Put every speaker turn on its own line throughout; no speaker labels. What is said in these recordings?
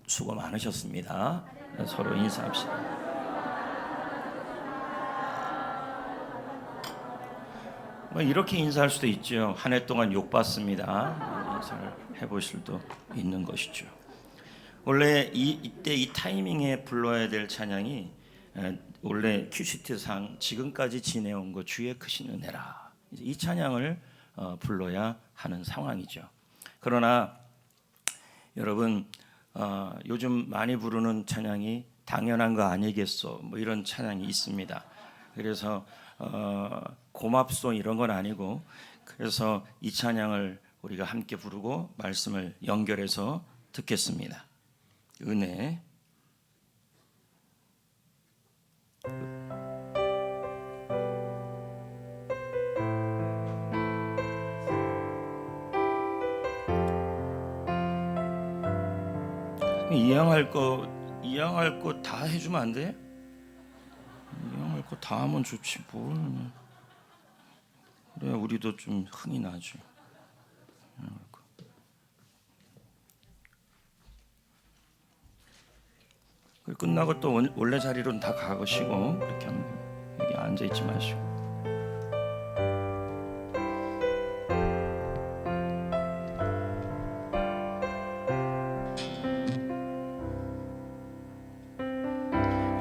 수고 많으셨습니다. 서로 인사합시다. 이렇게 인사할 수도 있죠. 한 해 동안 욕받습니다. 인사를 해보실 수도 있는 것이죠. 원래 이때 이 타이밍에 불러야 될 찬양이 원래 큐시트상 지금까지 지내온 것 주의 크신 은혜라, 이 찬양을 불러야 하는 상황이죠. 그러나 여러분, 요즘 많이 부르는 찬양이 당연한 거 아니겠소, 뭐 이런 찬양이 있습니다. 그래서 고맙소 이런 건 아니고, 그래서 이 찬양을 우리가 함께 부르고 말씀을 연결해서 듣겠습니다. 은혜. 이양할 거 다 해주면 안 돼? 이양할 거 다 하면 좋지 뭘. 그래 우리도 좀 흥이 나죠. 끝나고 또 원래 자리로 다 가시고, 그렇게 여기 앉아 있지 마시고.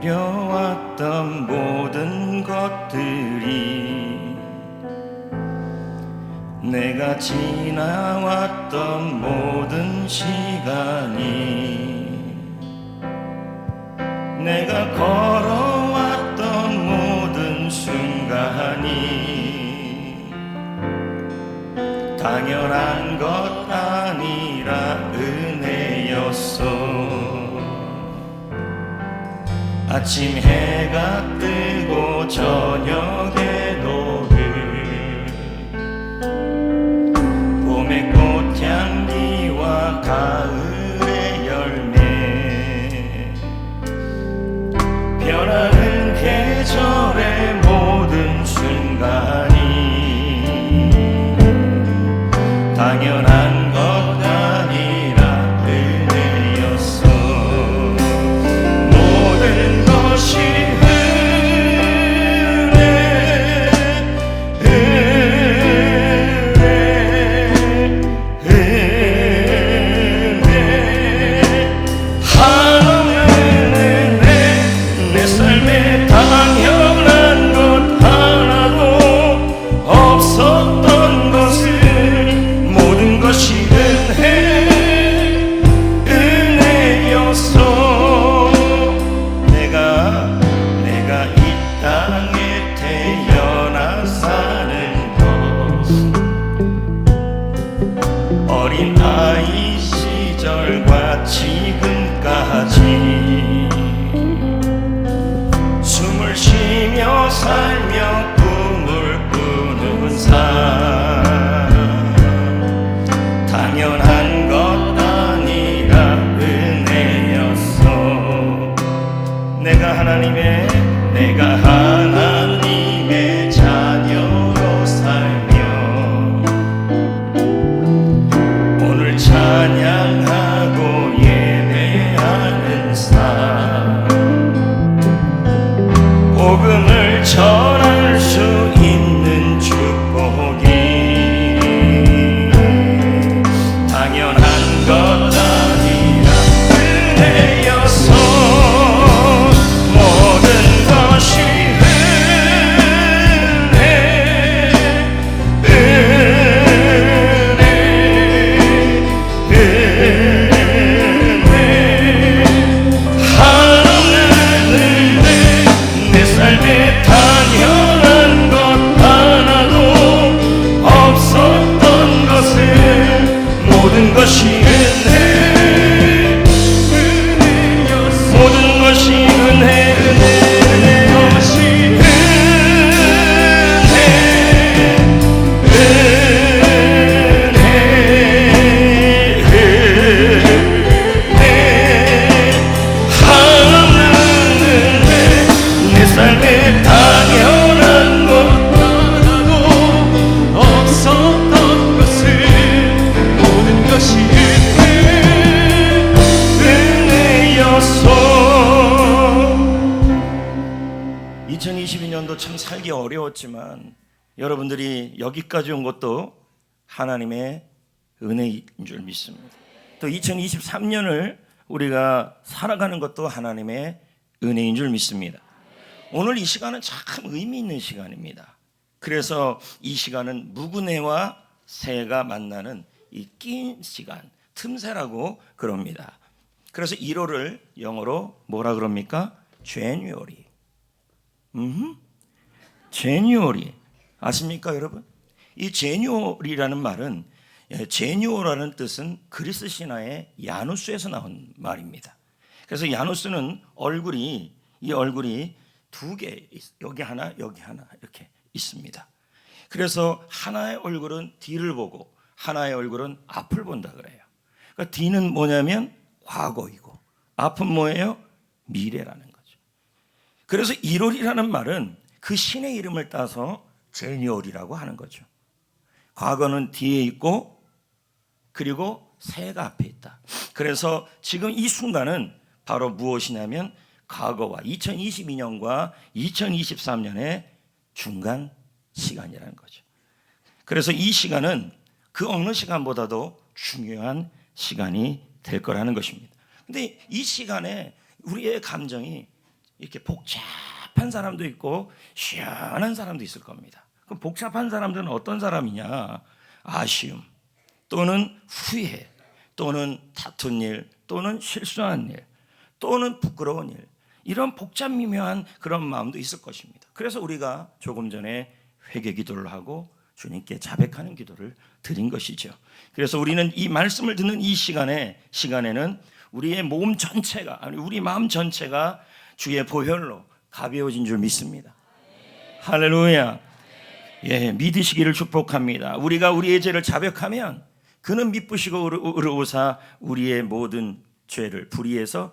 그려왔던 모든 것들이, 내가 지나왔던 모든 시간이, 내가 걸어왔던 모든 순간이 당연한 것 아니라 은혜였어. 아침 해가 뜨고 저녁에 노을, 봄의 꽃향기와 가을의 열매, 변하는 계절의 모든 순간이 당연한 것 아니라 은혜였어. 모든 것이 어린아이 시절과 지금까지 숨을 쉬며 살며 꿈을 꾸는 삶, 당연한 것 아니라 은혜였어. 내가 하나님의 자녀로 살며 오늘 찬양하고 예배하는 삶, 복음을 전하 2022년도 참 살기 어려웠지만 여러분들이 여기까지 온 것도 하나님의 은혜인 줄 믿습니다. 또 2023년을 우리가 살아가는 것도 하나님의 은혜인 줄 믿습니다. 오늘 이 시간은 참 의미 있는 시간입니다. 그래서 이 시간은 무구네와 새가 만나는 이 낀 시간, 틈새라고 그럽니다. 그래서 1월을 영어로 뭐라 그럽니까? January. January. 아십니까, 여러분? 이 January라는 말은 제뉴어라는 뜻은 그리스 신화의 야누스에서 나온 말입니다. 그래서 야누스는 이 얼굴이 두 개, 여기 하나 이렇게 있습니다. 그래서 하나의 얼굴은 뒤를 보고 하나의 얼굴은 앞을 본다 그래요. 그러니까 뒤는 뭐냐면 과거이고 앞은 뭐예요? 미래라는 거죠. 그래서 1월이라는 말은 그 신의 이름을 따서 제뉴얼이라고 하는 거죠. 과거는 뒤에 있고 그리고 새가 앞에 있다. 그래서 지금 이 순간은 바로 무엇이냐면 과거와 2022년과 2023년의 중간 시간이라는 거죠. 그래서 이 시간은 그 어느 시간보다도 중요한 시간이 될 거라는 것입니다. 근데 이 시간에 우리의 감정이 이렇게 복잡한 사람도 있고 시원한 사람도 있을 겁니다. 그럼 복잡한 사람들은 어떤 사람이냐? 아쉬움 또는 후회 또는 다툰 일 또는 실수한 일 또는 부끄러운 일, 이런 복잡미묘한 그런 마음도 있을 것입니다. 그래서 우리가 조금 전에 회개 기도를 하고 주님께 자백하는 기도를 드린 것이죠. 그래서 우리는 이 말씀을 듣는 이 시간에는 우리의 몸 전체가, 아니 우리 마음 전체가 주의 보혈로 가벼워진 줄 믿습니다. 할렐루야. 예, 믿으시기를 축복합니다. 우리가 우리의 죄를 자백하면 그는 미쁘시고 의로우사 우리의 모든 죄를 불의에서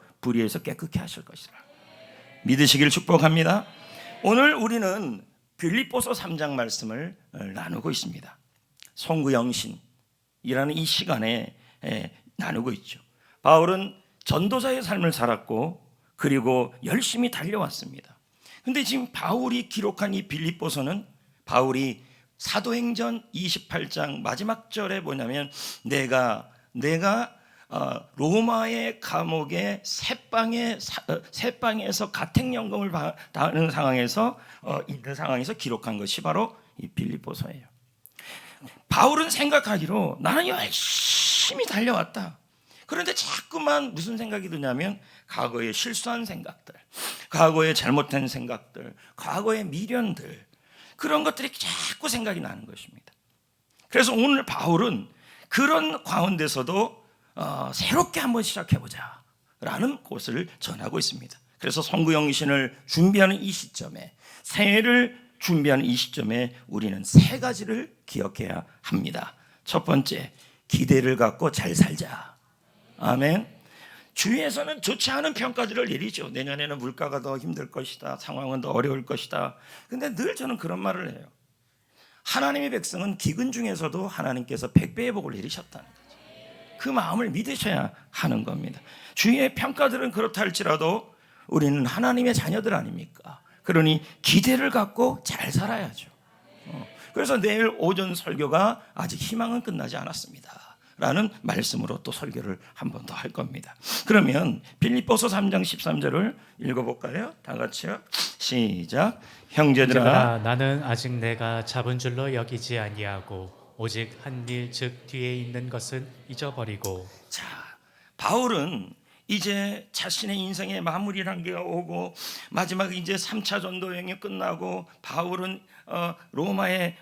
깨끗게 하실 것이라. 믿으시기를 축복합니다. 오늘 우리는 빌립보서 3장 말씀을 나누고 있습니다. 송구영신이라는 이 시간에 나누고 있죠. 바울은 전도자의 삶을 살았고 그리고 열심히 달려왔습니다. 근데 지금 바울이 기록한 이 빌립보서는 바울이 사도행전 28장 마지막 절에 뭐냐면 내가 로마의 감옥의 새방에서 가택연금을 받는 상황에서 있는 상황에서 기록한 것이 바로 이 빌립보서예요. 바울은 생각하기로 나는 열심히 달려왔다. 그런데 자꾸만 무슨 생각이 드냐면 과거에 실수한 생각들, 과거에 잘못한 생각들, 과거의 미련들, 그런 것들이 자꾸 생각이 나는 것입니다. 그래서 오늘 바울은 그런 가운데서도 새롭게 한번 시작해보자 라는 것을 전하고 있습니다. 그래서 송구영신을 준비하는 이 시점에, 새해를 준비하는 이 시점에 우리는 세 가지를 기억해야 합니다. 첫 번째, 기대를 갖고 잘 살자. 아멘. 주위에서는 좋지 않은 평가들을 내리죠. 내년에는 물가가 더 힘들 것이다, 상황은 더 어려울 것이다. 근데 늘 저는 그런 말을 해요. 하나님의 백성은 기근 중에서도 하나님께서 100배의 복을 내리셨다는 거죠. 그 마음을 믿으셔야 하는 겁니다. 주위의 평가들은 그렇다 할지라도 우리는 하나님의 자녀들 아닙니까? 그러니 기대를 갖고 잘 살아야죠. 그래서 내일 오전 설교가 아직 희망은 끝나지 않았습니다 라는 말씀으로 또 설교를 한 번 더 할 겁니다. 그러면 빌립보서 3장 13절을 읽어볼까요? 다 같이요. 시작. 형제들아
나는 아직 내가 잡은 줄로 여기지 아니하고 오직 한 일 즉 뒤에 있는 것은 잊어버리고.
자, 바울은 이제 자신의 인생의 마무리 단계가 오고 마지막 이제 3차 전도 여행이 끝나고 바울은 로마의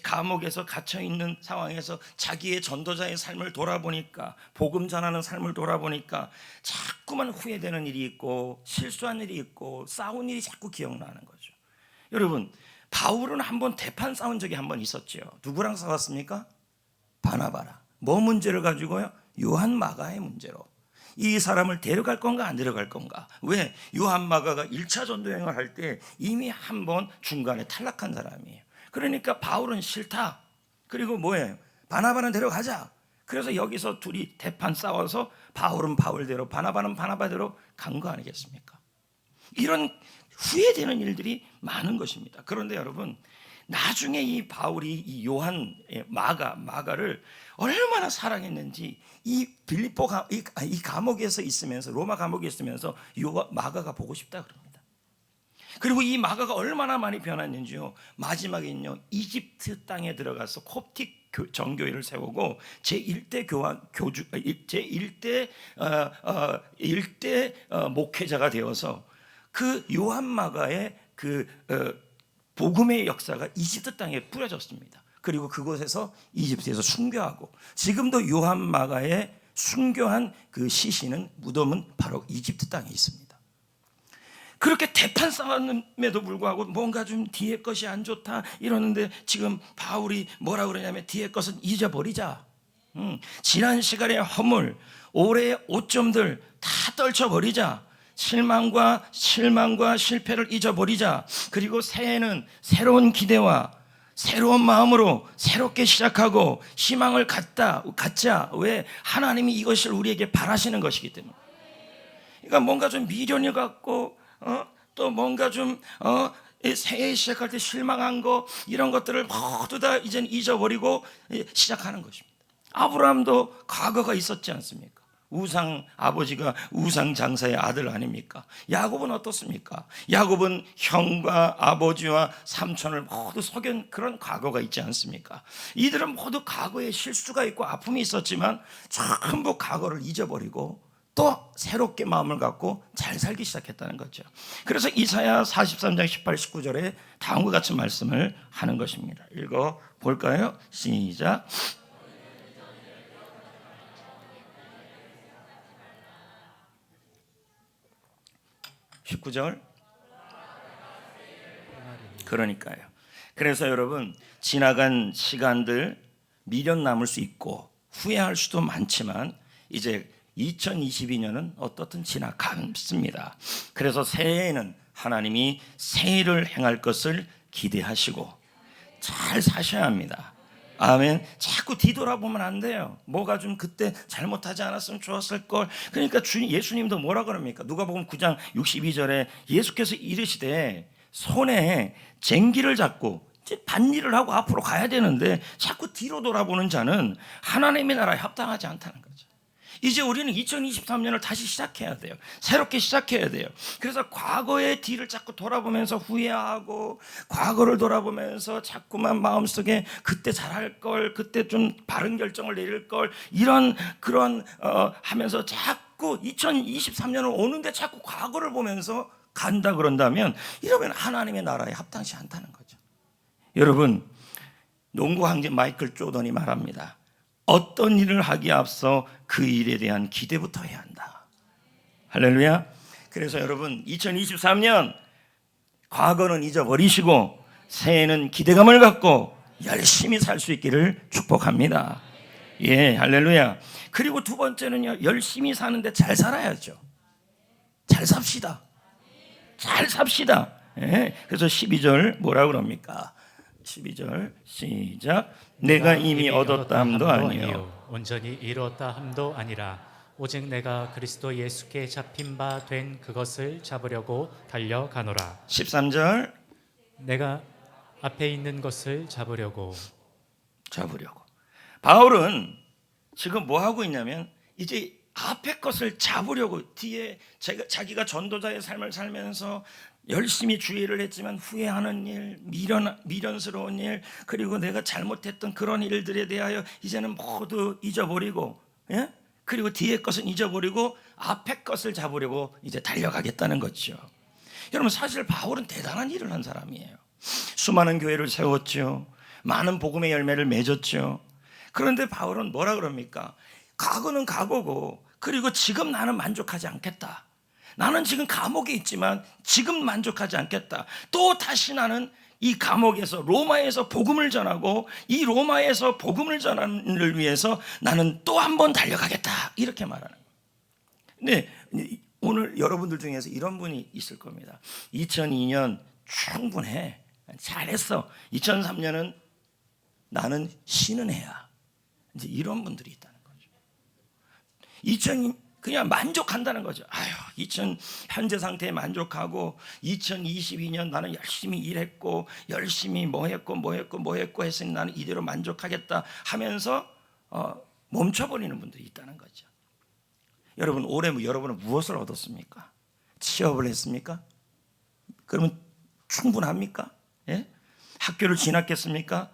감옥에서 갇혀 있는 상황에서 자기의 전도자의 삶을 돌아보니까, 복음 전하는 삶을 돌아보니까 자꾸만 후회되는 일이 있고 실수한 일이 있고 싸운 일이 자꾸 기억나는 거죠. 여러분, 바울은 한번 대판 싸운 적이 한 번 있었죠. 누구랑 싸웠습니까? 바나바라. 뭐 문제를 가지고요? 요한 마가의 문제로. 이 사람을 데려갈 건가 안 데려갈 건가? 왜? 요한 마가가 1차 전도여행을 할 때 이미 한 번 중간에 탈락한 사람이에요. 그러니까 바울은 싫다. 그리고 뭐예요? 바나바는 데려가자. 그래서 여기서 둘이 대판 싸워서 바울은 바울대로 바나바는 바나바대로 간 거 아니겠습니까? 이런 후회되는 일들이 많은 것입니다. 그런데 여러분, 나중에 이 바울이 이 요한 마가를 얼마나 사랑했는지 이 빌립보 이 감옥에서 있으면서, 로마 감옥에 있으면서 마가가 보고 싶다 그럽니다. 그리고 이 마가가 얼마나 많이 변했는지요, 마지막에는요 이집트 땅에 들어가서 콥틱 정교회를 세우고 제1대 목회자가 되어서 그 요한 마가의 복음의 역사가 이집트 땅에 뿌려졌습니다. 그리고 그곳에서 이집트에서 순교하고, 지금도 요한 마가의 순교한 그 시신은, 무덤은 바로 이집트 땅에 있습니다. 그렇게 대판 싸움에도 불구하고 뭔가 좀 뒤에 것이 안 좋다 이러는데, 지금 바울이 뭐라 그러냐면 뒤에 것은 잊어버리자. 지난 시간의 허물, 올해의 오점들 다 떨쳐버리자. 실망과 실패를 잊어버리자. 그리고 새해는 새로운 기대와 새로운 마음으로 새롭게 시작하고 희망을 갖자. 왜? 하나님이 이것을 우리에게 바라시는 것이기 때문에. 그러니까 뭔가 좀 미련이 갖고 또 뭔가 좀 새해 시작할 때 실망한 거, 이런 것들을 모두 다 이제는 잊어버리고 시작하는 것입니다. 아브라함도 과거가 있었지 않습니까? 아버지가 우상 장사의 아들 아닙니까? 야곱은 어떻습니까? 야곱은 형과 아버지와 삼촌을 모두 속인 그런 과거가 있지 않습니까? 이들은 모두 과거에 실수가 있고 아픔이 있었지만 전부 과거를 잊어버리고 또 새롭게 마음을 갖고 잘 살기 시작했다는 거죠. 그래서 이사야 43장 18, 19절에 다음과 같은 말씀을 하는 것입니다. 읽어볼까요? 시작. 19절. 그러니까요. 그래서 여러분, 지나간 시간들 미련 남을 수 있고 후회할 수도 많지만 이제 2022년은 어떻든 지나갔습니다. 그래서 새해에는 하나님이 새 일을 행할 것을 기대하시고 잘 사셔야 합니다. 아멘. 자꾸 뒤돌아보면 안 돼요. 뭐가 좀 그때 잘못하지 않았으면 좋았을 걸. 그러니까 예수님도 뭐라 그럽니까? 누가복음 9장 62절에 예수께서 이르시되 손에 쟁기를 잡고 밭일을 하고 앞으로 가야 되는데 자꾸 뒤로 돌아보는 자는 하나님의 나라에 합당하지 않다는 거죠. 이제 우리는 2023년을 다시 시작해야 돼요. 새롭게 시작해야 돼요. 그래서 과거의 뒤를 자꾸 돌아보면서 후회하고, 과거를 돌아보면서 자꾸만 마음속에 그때 잘할 걸, 그때 좀 바른 결정을 내릴 걸, 그런 하면서 자꾸 2023년을 오는데 자꾸 과거를 보면서 간다 그런다면, 이러면 하나님의 나라에 합당치 않다는 거죠. 여러분, 농구 황제 마이클 조던이 말합니다. 어떤 일을 하기에 앞서 그 일에 대한 기대부터 해야 한다. 할렐루야. 그래서 여러분, 2023년 과거는 잊어버리시고 새해는 기대감을 갖고 열심히 살 수 있기를 축복합니다. 예, 할렐루야. 그리고 두 번째는요, 열심히 사는데 잘 살아야죠. 잘 삽시다. 잘 삽시다. 예, 그래서 12절 뭐라 그럽니까? 12절 시작. 내가 이미 얻었다 함도 아니요
온전히 이루었다 함도 아니라 오직 내가 그리스도 예수께 잡힌 바 된 그것을 잡으려고 달려가노라.
13절.
내가 앞에 있는 것을 잡으려고.
바울은 지금 뭐 하고 있냐면, 이제 앞에 것을 잡으려고, 뒤에 자기가 전도자의 삶을 살면서 열심히 주의를 했지만 후회하는 일, 미련스러운 일, 그리고 내가 잘못했던 그런 일들에 대하여 이제는 모두 잊어버리고, 예? 그리고 뒤에 것은 잊어버리고 앞에 것을 잡으려고 이제 달려가겠다는 거죠. 여러분, 사실 바울은 대단한 일을 한 사람이에요. 수많은 교회를 세웠죠. 많은 복음의 열매를 맺었죠. 그런데 바울은 뭐라 그럽니까? 과거는 과거고, 그리고 지금 나는 만족하지 않겠다. 나는 지금 감옥에 있지만 지금 만족하지 않겠다. 또 다시 나는 이 감옥에서, 로마에서 복음을 전하고, 이 로마에서 복음을 전하는 일을 위해서 나는 또 한 번 달려가겠다. 이렇게 말하는 거예요. 근데 오늘 여러분들 중에서 이런 분이 있을 겁니다. 2002년 충분해, 잘했어. 2003년은 나는 쉬는 해야. 이제 이런 분들이 있다는 거죠. 그냥 만족한다는 거죠. 현재 상태에 만족하고 2022년 나는 열심히 일했고 열심히 뭐 했고 했으니 나는 이대로 만족하겠다 하면서 멈춰버리는 분들이 있다는 거죠. 여러분, 올해 여러분은 무엇을 얻었습니까? 취업을 했습니까? 그러면 충분합니까? 예? 학교를 진학했습니까?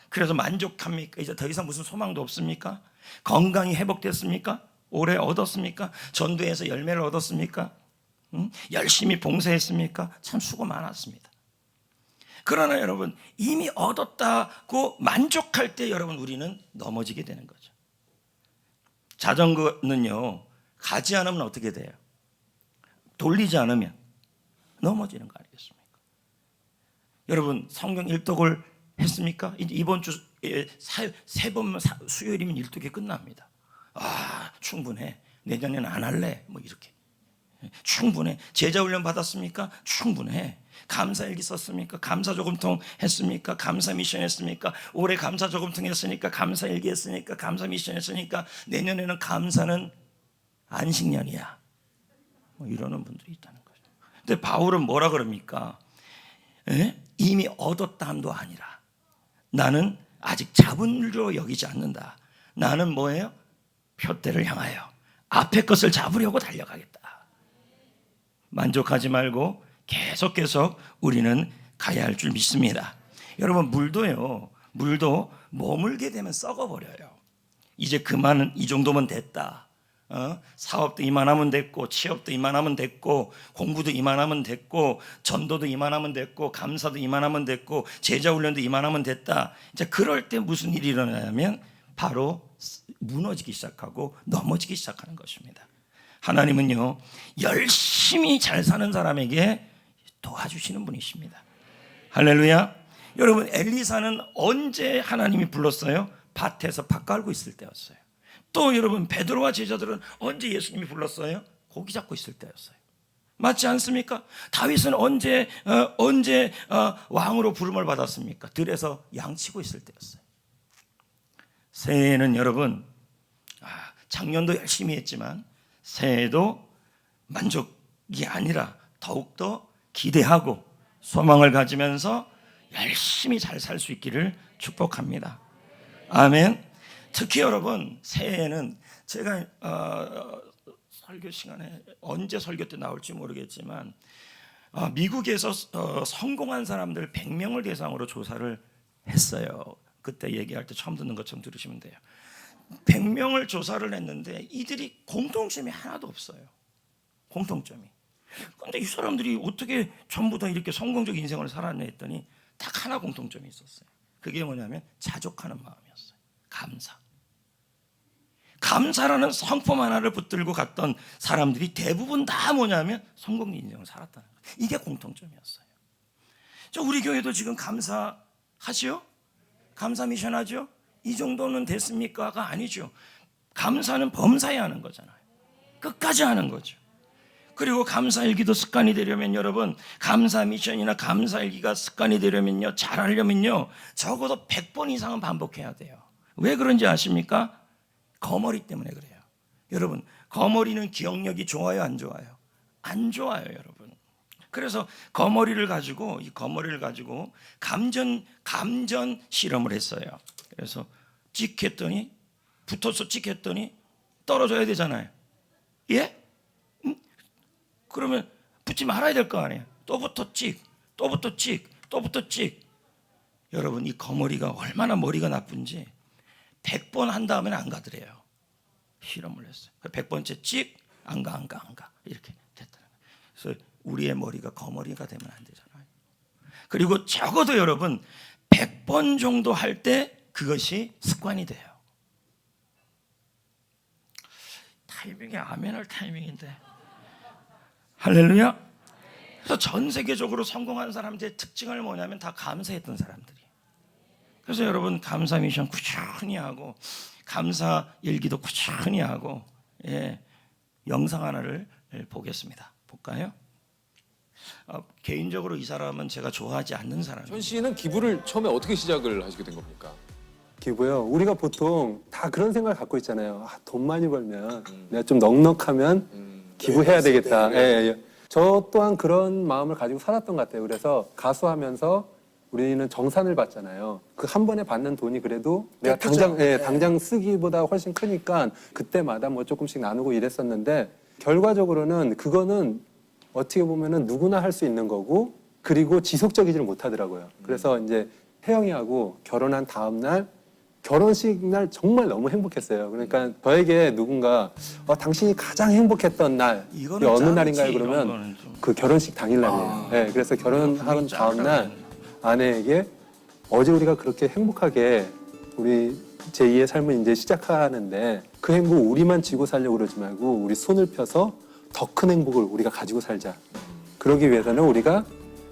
그래서 만족합니까? 이제 더 이상 무슨 소망도 없습니까? 건강이 회복됐습니까? 올해 얻었습니까? 전도해서 열매를 얻었습니까? 열심히 봉사했습니까? 참 수고 많았습니다. 그러나 여러분, 이미 얻었다고 만족할 때 여러분 우리는 넘어지게 되는 거죠. 자전거는요, 가지 않으면 어떻게 돼요? 돌리지 않으면 넘어지는 거 아니겠습니까? 여러분, 성경 일독을 했습니까? 이번 주 세 번 수요일이면 일독이 끝납니다. 충분해. 내년에는 안 할래. 뭐 이렇게. 충분해. 제자훈련 받았습니까? 충분해. 감사일기 썼습니까? 감사저금통 했습니까? 감사 미션 했습니까? 올해 감사저금통 했으니까, 감사일기 했으니까, 감사 미션 했으니까 내년에는 감사는 안식년이야. 뭐 이러는 분들이 있다는 거죠. 근데 바울은 뭐라 그럽니까? 이미 얻었다 함도 아니라 나는 아직 잡은 줄 여기지 않는다. 나는 뭐예요? 표대를 향하여 앞에 것을 잡으려고 달려가겠다. 만족하지 말고 계속 우리는 가야 할 줄 믿습니다. 여러분, 물도 머물게 되면 썩어버려요. 이제 그만, 이 정도면 됐다. 사업도 이만하면 됐고, 취업도 이만하면 됐고, 공부도 이만하면 됐고, 전도도 이만하면 됐고, 감사도 이만하면 됐고, 제자훈련도 이만하면 됐다. 이제 그럴 때 무슨 일이 일어나냐면 바로 무너지기 시작하고 넘어지기 시작하는 것입니다. 하나님은요, 열심히 잘 사는 사람에게 도와주시는 분이십니다. 할렐루야. 여러분, 엘리사는 언제 하나님이 불렀어요? 밭에서 밭 갈고 있을 때였어요. 또 여러분, 베드로와 제자들은 언제 예수님이 불렀어요? 고기 잡고 있을 때였어요. 맞지 않습니까? 다윗은 언제 왕으로 부름을 받았습니까? 들에서 양치고 있을 때였어요. 새해에는 여러분, 작년도 열심히 했지만 새해도 만족이 아니라 더욱더 기대하고 소망을 가지면서 열심히 잘 살 수 있기를 축복합니다. 아멘. 특히 여러분, 새해에는 제가 설교 시간에 언제 설교 때 나올지 모르겠지만 미국에서 성공한 사람들 100명을 대상으로 조사를 했어요. 그때 얘기할 때 처음 듣는 것처럼 들으시면 돼요. 100명을 조사를 했는데 이들이 공통점이 하나도 없어요. 공통점이. 그런데 이 사람들이 어떻게 전부 다 이렇게 성공적 인생을 살았냐 했더니 딱 하나 공통점이 있었어요. 그게 뭐냐면 자족하는 마음이었어요. 감사라는 성품 하나를 붙들고 갔던 사람들이 대부분 다 뭐냐면 성공 인생을 살았다는 거예요. 이게 공통점이었어요. 우리 교회도 지금 감사하죠? 감사 미션 하죠? 이 정도는 됐습니까가 아니죠. 감사는 범사에 하는 거잖아요. 끝까지 하는 거죠. 그리고 감사일기도 습관이 되려면 여러분, 감사 미션이나 감사일기가 습관이 되려면요, 잘하려면요, 적어도 100번 이상은 반복해야 돼요. 왜 그런지 아십니까? 거머리 때문에 그래요. 여러분, 거머리는 기억력이 좋아요, 안 좋아요? 안 좋아요, 여러분. 그래서 이 거머리를 가지고 감전 실험을 했어요. 그래서 붙어서 찍혔더니 떨어져야 되잖아요. 예? 그러면 붙지 말아야 될 거 아니에요. 또 붙어 찍. 여러분, 이 거머리가 얼마나 머리가 나쁜지 100번 한 다음에는 안 가더래요. 실험을 했어요. 100번째 찍, 안 가. 이렇게 됐다는 거예요. 그래서 우리의 머리가 거머리가 되면 안 되잖아요. 그리고 적어도 여러분 100번 정도 할 때 그것이 습관이 돼요. 타이밍이 아멘할 타이밍인데. 할렐루야. 그래서 전 세계적으로 성공한 사람들의 특징은 뭐냐면 다 감사했던 사람들이. 그래서 여러분, 감사 미션 꾸준히 하고 감사 일기도 꾸준히 하고, 영상 하나를 보겠습니다. 볼까요? 개인적으로 이 사람은 제가 좋아하지 않는 사람이에요.
현 씨는 기부를 처음에 어떻게 시작을 하시게 된 겁니까? 기부요. 우리가 보통 다 그런 생각을 갖고 있잖아요. 아, 돈 많이 벌면 내가 좀 넉넉하면 기부해야 되겠다. 예, 예. 저 또한 그런 마음을 가지고 살았던 것 같아요. 그래서 가수하면서 우리는 정산을 받잖아요. 그 한 번에 받는 돈이 그래도 내가 당장 쓰기보다 훨씬 크니까 그때마다 뭐 조금씩 나누고 이랬었는데 결과적으로는 그거는 어떻게 보면은 누구나 할 수 있는 거고 그리고 지속적이지를 못하더라고요. 그래서 이제 혜영이하고 결혼한 다음 날 결혼식 날 정말 너무 행복했어요. 그러니까 저에게 누군가 당신이 가장 행복했던 날이
이거는
어느
짱이지,
날인가요?
이런
그러면
거는 좀.
그 결혼식 당일 날이에요. 네, 그래서 결혼한 다음 날 아내에게 어제 우리가 그렇게 행복하게 우리 제2의 삶을 이제 시작하는데 그 행복 우리만 지고 살려고 그러지 말고 우리 손을 펴서 더 큰 행복을 우리가 가지고 살자. 그러기 위해서는 우리가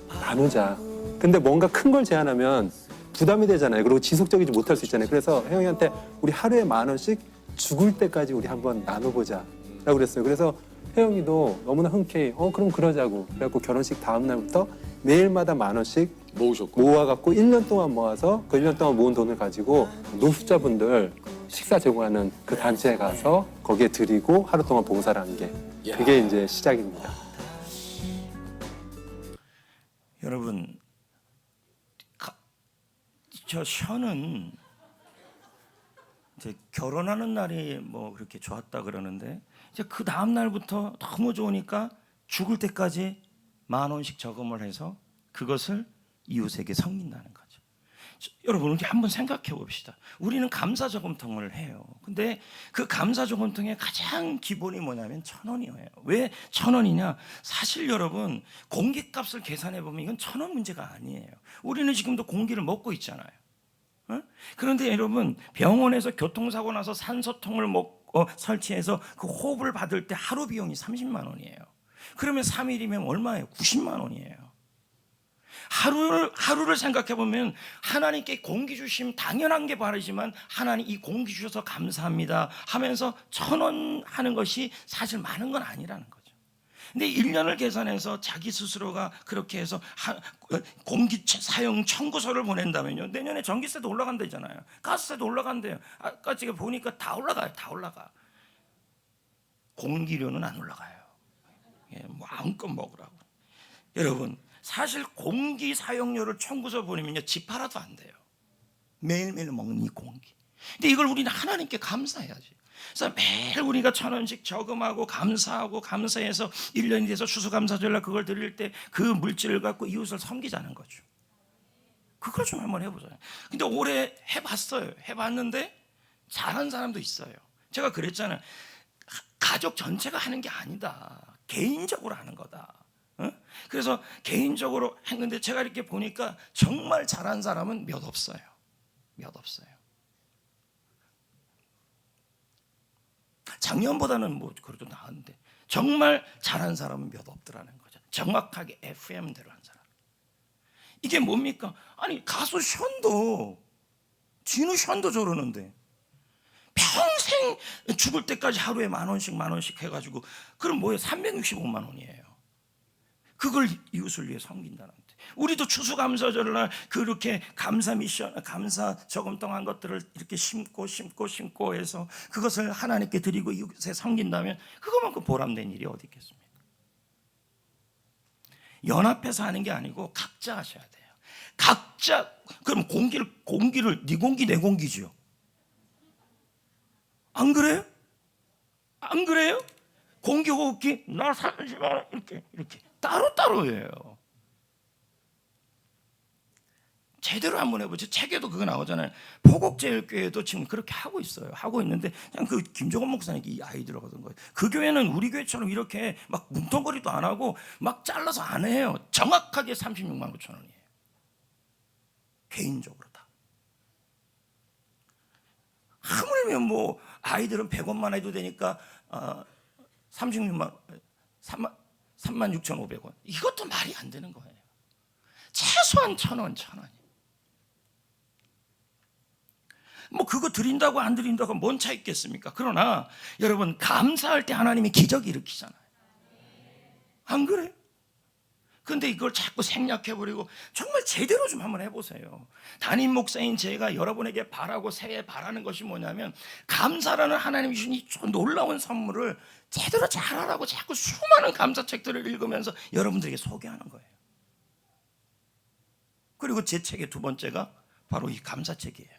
나누자. 근데 뭔가 큰 걸 제안하면 부담이 되잖아요. 그리고 지속적이지 못할 수 있잖아요. 그래서 혜영이한테 우리 하루에 10,000원씩 죽을 때까지 우리 한번 나눠보자 라고 그랬어요. 그래서 혜영이도 너무나 흔쾌히 그럼 그러자고 그래갖고 결혼식 다음 날부터 매일마다 10,000원씩
모으셨고
모아갖고 1년 동안 모아서 그 1년 동안 모은 돈을 가지고 노숙자분들 식사 제공하는 그 단체에 가서 거기에 드리고 하루 동안 봉사를 하는 게 그게 이제 시작입니다.
여러분, 저 션은 이제 결혼하는 날이 뭐 그렇게 좋았다 그러는데 이제 그 다음 날부터 너무 좋으니까 죽을 때까지 10,000원씩 저금을 해서 그것을 이웃에게 섬긴다는 거죠. 여러분, 우리 한번 생각해 봅시다. 우리는 감사 저금통을 해요. 근데 그 감사 저금통의 가장 기본이 뭐냐면 1,000원이에요. 왜 1,000원이냐? 사실 여러분, 공기값을 계산해 보면 이건 1,000원 문제가 아니에요. 우리는 지금도 공기를 먹고 있잖아요. 그런데 여러분, 병원에서 교통사고 나서 산소통을 설치해서 그 호흡을 받을 때 하루 비용이 30만 원이에요. 그러면 3일이면 얼마예요? 90만 원이에요. 하루를 생각해 보면 하나님께 공기 주심 당연한 게 바르지만 하나님 이 공기 주셔서 감사합니다 하면서 1,000원 하는 것이 사실 많은 건 아니라는 거죠. 근데 1년을 계산해서 자기 스스로가 그렇게 해서 공기 사용 청구서를 보낸다면요, 내년에 전기세도 올라간다잖아요. 가스세도 올라간대요. 아까 제가 보니까 다 올라가요. 다 올라가. 공기료는 안 올라가요. 마음껏 먹으라고. 여러분, 사실 공기 사용료를 청구서 보내면요, 집 팔아도 안 돼요. 매일매일 먹는 이 공기. 근데 이걸 우리는 하나님께 감사해야지. 그래서 매일 우리가 1,000원씩 저금하고 감사하고 감사해서 1년이 돼서 추수감사절날 그걸 드릴 때 그 물질을 갖고 이웃을 섬기자는 거죠. 그걸 좀 한번 해보자요. 근데 올해 해봤어요. 해봤는데 잘한 사람도 있어요. 제가 그랬잖아요. 가족 전체가 하는 게 아니다. 개인적으로 하는 거다. 그래서 개인적으로 했는데 제가 이렇게 보니까 정말 잘한 사람은 몇 없어요. 몇 없어요. 작년보다는 뭐 그래도 나았는데 정말 잘한 사람은 몇 없더라는 거죠. 정확하게 FM대로 한 사람. 이게 뭡니까? 아니, 가수 션도 진우 션도 저러는데 평생 죽을 때까지 하루에 10,000원씩 해가지고 그럼 뭐예요? 365만 원이에요. 그걸 이웃을 위해 섬긴다는데 우리도 추수감사절날 그렇게 감사 미션, 감사 저금통 한 것들을 이렇게 심고 해서 그것을 하나님께 드리고 이웃에 섬긴다면 그것만큼 보람된 일이 어디 있겠습니까? 연합해서 하는 게 아니고 각자 하셔야 돼요. 각자. 그럼 공기를 네 공기 내 공기죠. 안 그래요? 안 그래요? 공기 호흡기 나 살지 마라 이렇게 따로따로예요. 제대로 한번 해보죠. 책에도 그거 나오잖아요. 포곡제일교회도 지금 그렇게 하고 있어요. 하고 있는데 그냥 그 김종원 목사님이 이 아이디어를 얻은 거예요. 그 교회는 우리 교회처럼 이렇게 막 뭉텅거리도 안 하고 막 잘라서 안 해요. 정확하게 36만 9천 원이에요. 개인적으로 다. 하물며 뭐 아이들은 100원만 해도 되니까 36,500원. 이것도 말이 안 되는 거예요. 최소한 1,000원. 뭐 그거 드린다고 안 드린다고 뭔 차이 있겠습니까? 그러나 여러분, 감사할 때 하나님이 기적이 일으키잖아요. 안 그래요? 근데 이걸 자꾸 생략해버리고 정말 제대로 좀 한번 해보세요. 담임 목사인 제가 여러분에게 바라고 새해 바라는 것이 뭐냐면 감사라는 하나님이 주신 이 놀라운 선물을 제대로 잘하라고 자꾸 수많은 감사책들을 읽으면서 여러분들에게 소개하는 거예요. 그리고 제 책의 두 번째가 바로 이 감사책이에요.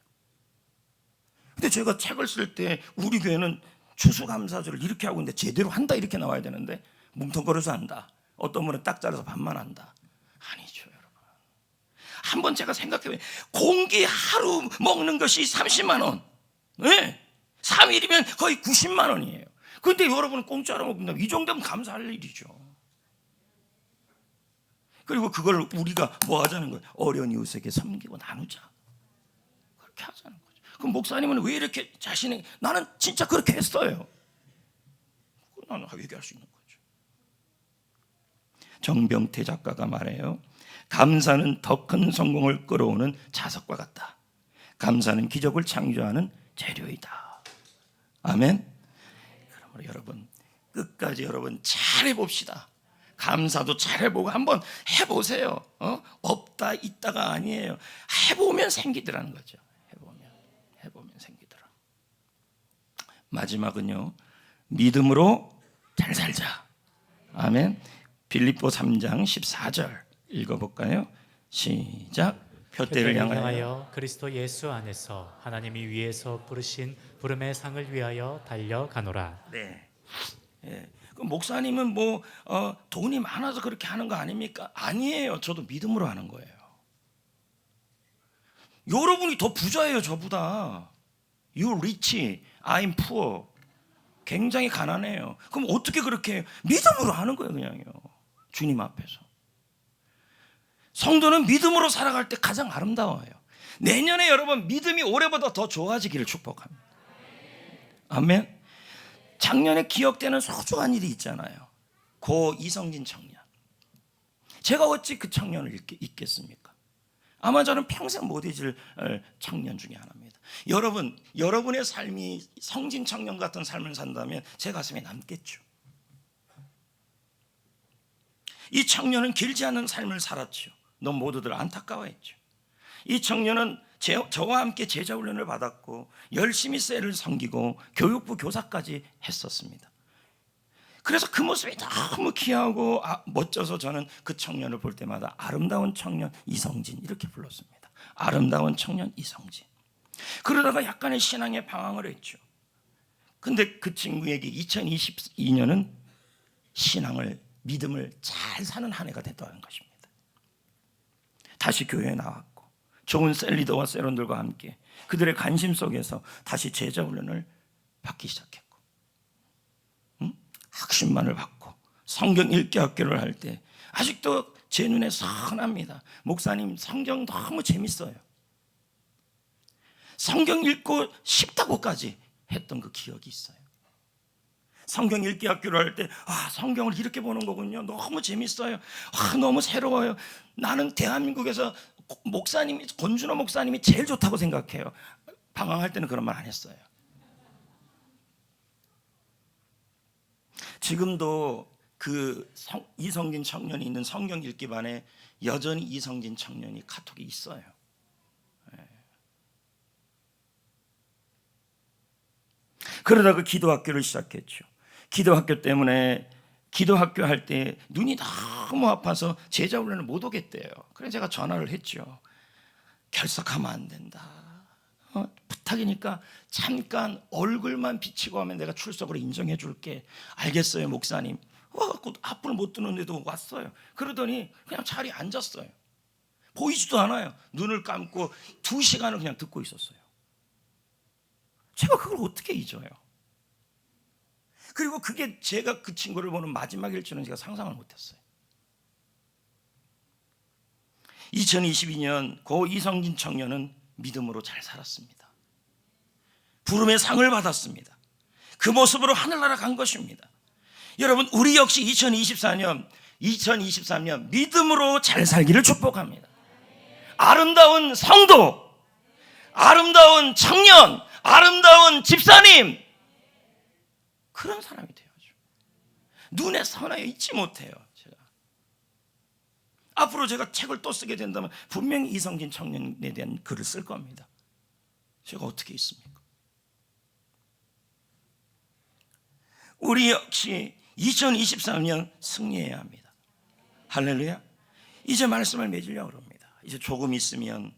근데 제가 책을 쓸 때 우리 교회는 추수감사절을 이렇게 하고 있는데 제대로 한다 이렇게 나와야 되는데 뭉텅거려서 한다. 어떤 분은 딱 잘라서 반만 한다. 아니죠, 여러분. 한번 제가 생각해보면 공기 하루 먹는 것이 30만 원. 네. 3일이면 거의 90만 원이에요. 근데 여러분은 공짜로 먹는다. 이 정도면 감사할 일이죠. 그리고 그걸 우리가 뭐 하자는 거예요? 어려운 이웃에게 섬기고 나누자. 그렇게 하자는 거죠. 그럼 목사님은 왜 이렇게 자신이 나는 진짜 그렇게 했어요. 나는 얘기할 수 있는 거죠. 정병태 작가가 말해요. 감사는 더 큰 성공을 끌어오는 자석과 같다. 감사는 기적을 창조하는 재료이다. 아멘. 그러므로 여러분 끝까지 여러분 잘 해봅시다. 감사도 잘 해보고 한번 해보세요. 없다 있다가 아니에요. 해보면 생기더라는 거죠. 해보면 생기더라. 마지막은요, 믿음으로 잘 살자. 아멘. 빌립보 3장 14절 읽어볼까요? 시작. 표대를 향하여
그리스도 예수 안에서 하나님이 위에서 부르신 부름의 상을 위하여 달려가노라.
네. 예. 그 목사님은 뭐 돈이 많아서 그렇게 하는 거 아닙니까? 아니에요. 저도 믿음으로 하는 거예요. 여러분이 더 부자예요, 저보다. You rich, I'm poor. 굉장히 가난해요. 그럼 어떻게 그렇게 해요? 믿음으로 하는 거예요, 그냥요. 주님 앞에서. 성도는 믿음으로 살아갈 때 가장 아름다워요. 내년에 여러분 믿음이 올해보다 더 좋아지기를 축복합니다. 아멘. 작년에 기억되는 소중한 일이 있잖아요. 고 이성진 청년. 제가 어찌 그 청년을 잊겠습니까? 아마 저는 평생 못 잊을 청년 중에 하나입니다. 여러분, 여러분의 삶이 성진 청년 같은 삶을 산다면 제 가슴에 남겠죠. 이 청년은 길지 않은 삶을 살았죠. 너무 모두들 안타까워했죠. 이 청년은 저와 함께 제자훈련을 받았고 열심히 셀을 섬기고 교육부 교사까지 했었습니다. 그래서 그 모습이 너무 귀하고 멋져서 저는 그 청년을 볼 때마다 아름다운 청년 이성진 이렇게 불렀습니다. 아름다운 청년 이성진. 그러다가 약간의 신앙에 방황을 했죠. 근데 그 친구에게 2022년은 신앙을 믿음을 잘 사는 한 해가 됐다는 것입니다. 다시 교회에 나왔고 좋은 셀리더와 세론들과 함께 그들의 관심 속에서 다시 제자훈련을 받기 시작했고 학신만을 받고 성경 읽기 학교를 할 때 아직도 제 눈에 선합니다. 목사님 성경 너무 재밌어요. 성경 읽고 싶다고까지 했던 그 기억이 있어요. 성경 읽기 학교를 할 때 성경을 이렇게 보는 거군요. 너무 재밌어요. 너무 새로워요. 나는 대한민국에서 목사님이 권준호 목사님이 제일 좋다고 생각해요. 방황할 때는 그런 말 안 했어요. 지금도 그 이성진 청년이 있는 성경 읽기 반에 여전히 이성진 청년이 카톡이 있어요. 그러다가 기도학교를 시작했죠. 기도학교 때문에 기도학교 할 때 눈이 너무 아파서 제자훈련을 못 오겠대요. 그래서 제가 전화를 했죠. 결석하면 안 된다. 부탁이니까 잠깐 얼굴만 비치고 하면 내가 출석으로 인정해 줄게. 알겠어요, 목사님. 와갖고 앞을 못 드는데도 왔어요. 그러더니 그냥 자리에 앉았어요. 보이지도 않아요. 눈을 감고 2시간을 그냥 듣고 있었어요. 제가 그걸 어떻게 잊어요? 그리고 그게 제가 그 친구를 보는 마지막일 줄은 제가 상상을 못했어요. 2022년 고 이성진 청년은 믿음으로 잘 살았습니다. 부름의 상을 받았습니다. 그 모습으로 하늘나라 간 것입니다. 여러분, 우리 역시 2023년 믿음으로 잘 살기를 축복합니다. 아름다운 성도, 아름다운 청년, 아름다운 집사님, 그런 사람이 되어야죠. 눈에 선하여 잊지 못해요. 제가 앞으로 제가 책을 또 쓰게 된다면 분명히 이성진 청년에 대한 글을 쓸 겁니다. 제가 어떻게 있습니까? 우리 역시 2023년 승리해야 합니다. 할렐루야. 이제 말씀을 맺으려고 합니다. 이제 조금 있으면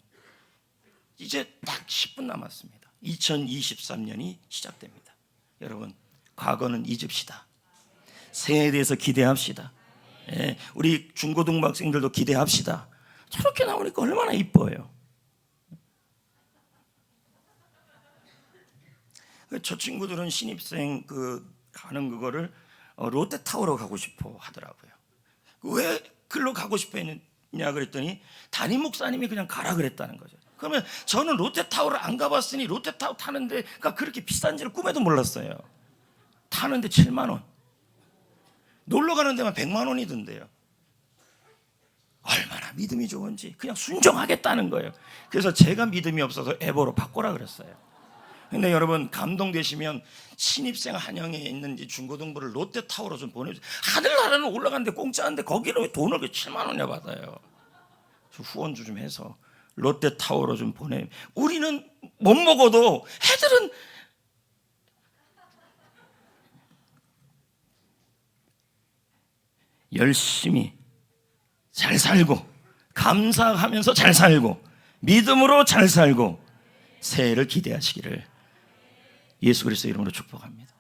이제 딱 10분 남았습니다. 2023년이 시작됩니다. 여러분, 과거는 잊읍시다. 새해에 대해서 기대합시다. 예, 우리 중고등부 학생들도 기대합시다. 저렇게 나오니까 얼마나 이뻐요. 저 친구들은 신입생 가는 그거를 롯데타워로 가고 싶어 하더라고요. 왜 글로 가고 싶어 했냐 그랬더니 담임 목사님이 그냥 가라 그랬다는 거죠. 그러면 저는 롯데타워를 안 가봤으니 롯데타워 타는 데가 그렇게 비싼지를 꿈에도 몰랐어요. 타는데 7만 원, 놀러 가는 데만 100만 원이던데요. 얼마나 믿음이 좋은지 그냥 순종하겠다는 거예요. 그래서 제가 믿음이 없어서 에버로 바꾸라 그랬어요. 근데 여러분, 감동되시면 신입생 한영에 있는 중고등부를 롯데타워로 좀 보내주세요. 하늘나라는 올라가는데 공짜인데 거기를 왜 돈을 7만 원이나 받아요. 후원주 좀 해서 롯데타워로 좀 보내. 우리는 못 먹어도 애들은 열심히 잘 살고 감사하면서 잘 살고 믿음으로 잘 살고 새해를 기대하시기를 예수 그리스도 이름으로 축복합니다.